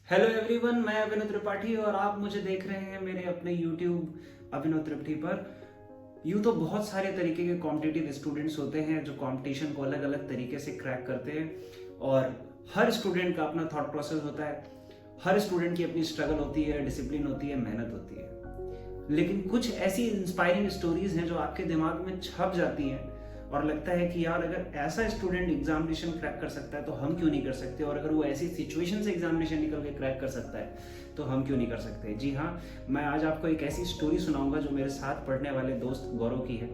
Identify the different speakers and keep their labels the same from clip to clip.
Speaker 1: Hello everyone, मैं अभिनव त्रिपाठी और आप मुझे देख रहे हैं मेरे अपने YouTube अभिनव त्रिपाठी पर। यूँ तो बहुत सारे तरीके के कॉम्पिटिटिव स्टूडेंट्स होते हैं जो कंपटीशन को अलग अलग तरीके से क्रैक करते हैं और हर स्टूडेंट का अपना थॉट प्रोसेस होता है। हर स्टूडेंट की अपनी स्ट्रगल होती है, डिसिप्लिन होती है, मेहनत होती है। लेकिन कुछ ऐसी इंस्पायरिंग स्टोरीज हैं जो आपके दिमाग में छप जाती हैं और लगता है कि यार अगर ऐसा स्टूडेंट एग्जामिनेशन क्रैक कर सकता है तो हम क्यों नहीं कर सकते, और अगर वो ऐसी सिचुएशन से एग्जामिनेशन निकल के क्रैक कर सकता है तो हम क्यों नहीं कर सकते। जी हाँ, मैं आज आपको एक ऐसी स्टोरी सुनाऊंगा जो मेरे साथ पढ़ने वाले दोस्त गौरव की है।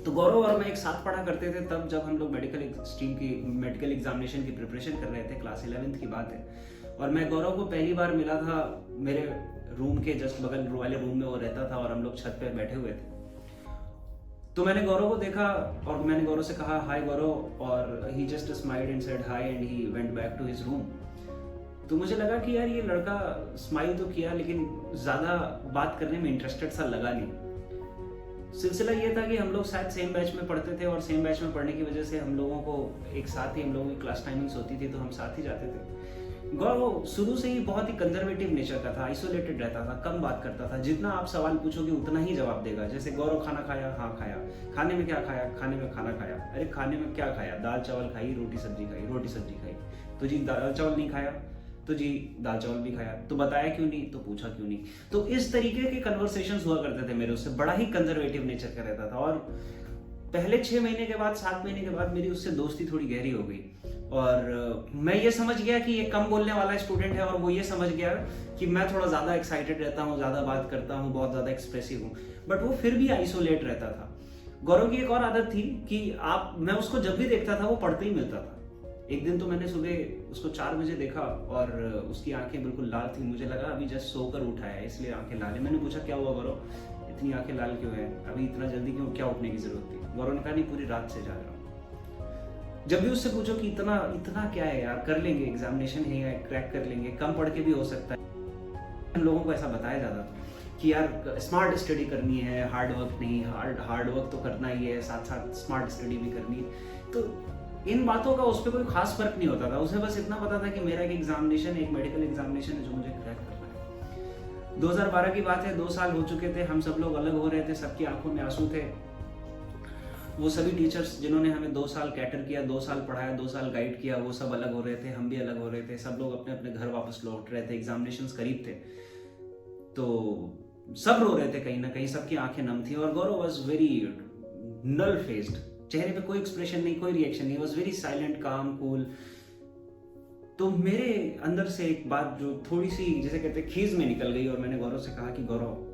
Speaker 1: तो गौरव और मैं एक साथ पढ़ा करते थे तब जब हम लोग मेडिकल एग्जामिनेशन की प्रिपरेशन कर रहे थे। क्लास 11th की बात है और मैं गौरव को पहली बार मिला था मेरे रूम के जस्ट बगल वाले रूम में वो रहता था और हम लोग छत पे बैठे हुए थे। तो मैंने गौरव को देखा और मैंने गौरव से कहा हाय गौरव, और he just smiled and said hi and he went back to his room. तो मुझे लगा कि यार ये लड़का स्माइल तो किया लेकिन ज़्यादा बात करने में इंटरेस्टेड सा लगा नहीं। सिलसिला ये था कि हम लोग शायद सेम बैच में पढ़ते थे और सेम बैच में पढ़ने की वजह से हम लोगों को एक साथ ही हम लोगों की क्लास टाइमिंग्स होती थी तो हम साथ ही जाते थे। गौरव शुरू से ही बहुत ही कंजर्वेटिव नेचर का था, आइसोलेटेड रहता था, कम बात करता था। जितना आप सवाल पूछोगे उतना ही जवाब देगा। जैसे गौरव खाना खाया, हाँ खाया। खाने में क्या खाया? खाने में खाना खाया। अरे खाने में क्या खाया? दाल चावल खाई, रोटी सब्जी खाई, रोटी सब्जी खाई। तो जी दाल चावल नहीं खाया, तो जी दाल चावल भी खाया। तो बताया क्यों नहीं? तो पूछा क्यों नहीं? तो इस तरीके के कन्वर्सेशंस हुआ करते थे मेरे उससे। बड़ा ही कंजर्वेटिव नेचर का रहता था और पहले 6 महीने के बाद 7 महीने के बाद मेरी उससे दोस्ती थोड़ी गहरी हो गई और मैं ये समझ गया कि ये कम बोलने वाला स्टूडेंट है और वो ये समझ गया कि मैं थोड़ा ज़्यादा एक्साइटेड रहता हूँ, ज़्यादा बात करता हूँ, बहुत ज़्यादा एक्सप्रेसिव हूँ, बट वो फिर भी आइसोलेट रहता था। गौरव की एक और आदत थी कि मैं उसको जब भी देखता था वो पढ़ते ही मिलता था। एक दिन तो मैंने सुबह उसको 4 बजे देखा और उसकी आंखें बिल्कुल लाल थी। मुझे लगा अभी जस्ट सोकर उठा है इसलिए आंखें लाल है। मैंने पूछा क्या हुआ गौरव, इतनी आंखें लाल क्यों है, अभी इतना जल्दी क्यों, क्या उठने की जरूरत थी? गौरव ने कहा नहीं, पूरी रात से जाग रहा हूँ। जब भी उससे पूछो कि इतना इतना क्या है यार, कर लेंगे, एग्जामिनेशन है, क्रैक कर लेंगे, कम पढ़ के भी हो सकता है। लोगों को ऐसा बताया जाता था कि यार स्मार्ट स्टडी करनी है, हार्ड वर्क नहीं। हार्ड वर्क तो करना ही है, साथ साथ स्मार्ट स्टडी भी करनी है। तो इन बातों का उस पर कोई खास फर्क नहीं होता था। उसे बस इतना पता था कि मेरा एक एग्जामिनेशन, एक मेडिकल एग्जामिनेशन है जो मुझे क्रैक करना है। 2012 की बात है, 2 साल हो चुके थे, हम सब लोग अलग हो रहे थे, सबकी आंखों में आंसू थे। वो सभी टीचर्स जिन्होंने हमें 2 साल कैटर किया, 2 साल पढ़ाया, 2 साल गाइड किया, वो सब अलग हो रहे थे, हम भी अलग हो रहे थे। सब लोग अपने अपने घर वापस लौट रहे थे, एग्जामिनेशंस करीब थे, तो सब रो रहे थे कहीं ना कहीं, सबकी आंखें नम थी। और गौरव वॉज वेरी नल फेस्ड, चेहरे पे कोई एक्सप्रेशन नहीं, कोई रिएक्शन नहीं, वॉज वेरी साइलेंट, काम, कूल। तो मेरे अंदर से एक बात जो थोड़ी सी जैसे कहते खीज में निकल गई और मैंने गौरव से कहा कि गौरव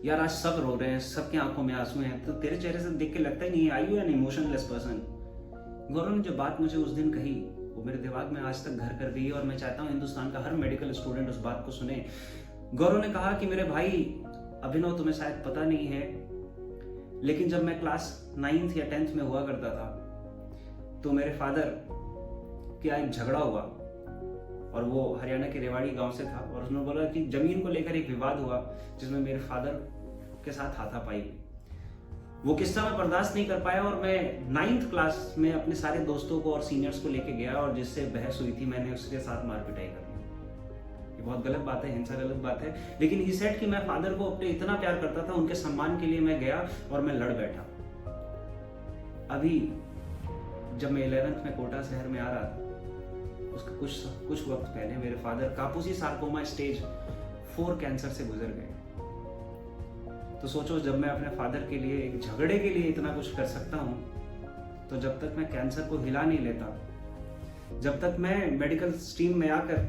Speaker 1: यार आज सब रो रहे हैं, सबकी आंखों में आंसू हैं, तो तेरे चेहरे से देख के लगता ही नहीं है, आई यू एन इमोशनलेस पर्सन। गौरव ने जो बात मुझे उस दिन कही वो मेरे दिमाग में आज तक घर कर गई और मैं चाहता हूँ हिंदुस्तान का हर मेडिकल स्टूडेंट उस बात को सुने। गौरव ने कहा कि मेरे भाई अभिनव, तुम्हें शायद पता नहीं है लेकिन जब मैं क्लास 9th या 10th में हुआ करता था तो मेरे फादर का एक झगड़ा हुआ और वो हरियाणा के रेवाड़ी गांव से था और उसने बोला कि जमीन को लेकर एक विवाद हुआ जिसमें मेरे फादर के साथ हाथापाई हुई। वो किस्सा मैं बर्दाश्त नहीं कर पाया और मैं 9th क्लास में अपने सारे दोस्तों को और सीनियर्स को लेके गया और जिससे बहस हुई थी मैंने उसके साथ मार पिटाई कर दी। ये बहुत गलत बात है, हिंसा गलत बात है, लेकिन ही सेड कि मैं फादर को अपने इतना प्यार करता था, उनके सम्मान के लिए मैं गया और मैं लड़ बैठा। अभी जब मैं 11th में कोटा शहर में आ रहा था उसका कुछ वक्त पहले मेरे फादर कापुसी सार्कोमा स्टेज 4 कैंसर से गुजर गए। तो सोचो, जब मैं अपने फादर के लिए एक झगड़े के लिए इतना कुछ कर सकता हूँ, तो जब तक मैं कैंसर को हिला नहीं लेता, जब तक मैं मेडिकल स्ट्रीम में आकर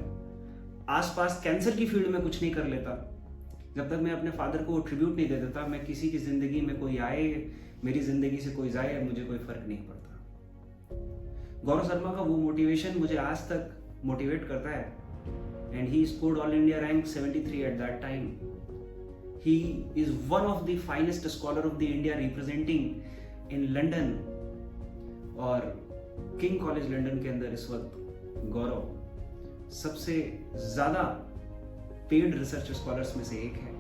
Speaker 1: आसपास कैंसर की फील्ड में कुछ नहीं कर लेता, जब तक मैं अपने फादर को ट्रिब्यूट नहीं दे देता, मैं किसी की जिंदगी में कोई आए, मेरी जिंदगी से कोई जाए, मुझे कोई फर्क नहीं पड़ता। गौरव शर्मा का वो मोटिवेशन मुझे आज तक मोटिवेट करता है and he scored all India rank 73 at that time. He is one of the finest scholar of the India representing in London और किंग कॉलेज लंदन के अंदर इस वक्त गौरव सबसे ज्यादा पेड रिसर्च स्कॉलर्स में से एक है।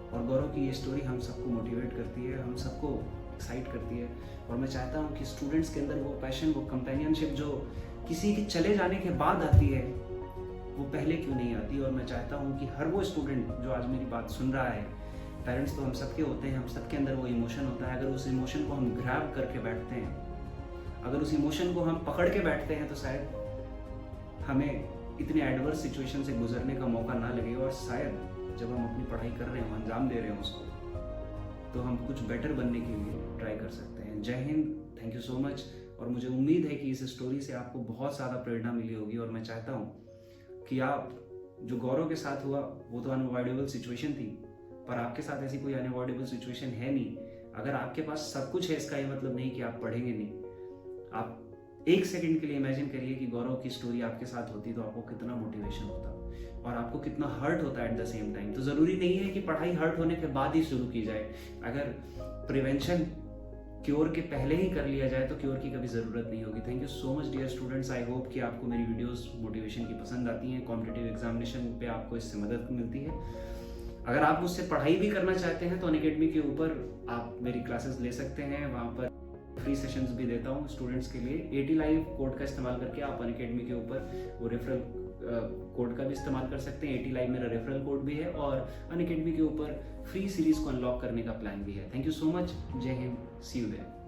Speaker 1: और गौरव की ये स्टोरी हम सबको मोटिवेट करती है, हम सबको एक्साइट करती है और मैं चाहता हूँ कि स्टूडेंट्स के अंदर वो पैशन, वो कंपेनियनशिप जो किसी के चले जाने के बाद आती है, वो पहले क्यों नहीं आती। और मैं चाहता हूँ कि हर वो स्टूडेंट जो आज मेरी बात सुन रहा है, पेरेंट्स तो हम सबके होते हैं, हम सबके अंदर वो इमोशन होता है, अगर उस इमोशन को हम ग्रैब करके बैठते हैं, अगर उस इमोशन को हम पकड़ के बैठते हैं, तो शायद हमें इतने एडवर्स सिचुएशन से गुजरने का मौका ना लगे, और शायद जब हम अपनी पढ़ाई कर रहे हों, अंजाम दे रहे हों उसको, तो हम कुछ बेटर बनने के लिए ट्राई कर सकते हैं। जय Hind, thank you so much. और मुझे उम्मीद है कि इस स्टोरी से आपको बहुत ज़्यादा प्रेरणा मिली होगी, और मैं चाहता हूँ कि आप, जो गौरव के साथ हुआ वो तो अनअवॉइडेबल सिचुएशन थी, पर आपके साथ ऐसी कोई अनअवॉइडेबल सिचुएशन है नहीं। अगर आपके पास सब कुछ है, इसका ये मतलब नहीं कि आप पढ़ेंगे नहीं। आप एक सेकंड के लिए इमेजिन करिए कि गौरव की स्टोरी आपके साथ होती तो आपको कितना मोटिवेशन होता और आपको कितना हर्ट होता एट द सेम टाइम। तो ज़रूरी नहीं है कि पढ़ाई हर्ट होने के बाद ही शुरू की जाए। अगर प्रिवेंशन क्योर के पहले ही कर लिया जाए तो क्योर की कभी ज़रूरत नहीं होगी। Thank you so much dear students. I hope कि आपको मेरी वीडियोस मोटिवेशन की पसंद आती हैं, कॉम्पिटिटिव एग्जामिनेशन पे आपको इससे मदद मिलती है। अगर आप मुझसे पढ़ाई भी करना चाहते हैं तो अनअकैडमी के ऊपर आप मेरी क्लासेस ले सकते हैं। वहाँ पर फ्री सेशंस भी देता हूँ स्टूडेंट्स के लिए। AT लाइव कोड का इस्तेमाल करके आप अनअकैडमी के ऊपर वो रेफरल कोड का भी इस्तेमाल कर सकते हैं। AT लाइव मेरा रेफरल कोड भी है, और अनअकैडमी के ऊपर फ्री सीरीज को अनलॉक करने का प्लान भी है। Thank you so much. जय हिंद, सी यू देयर।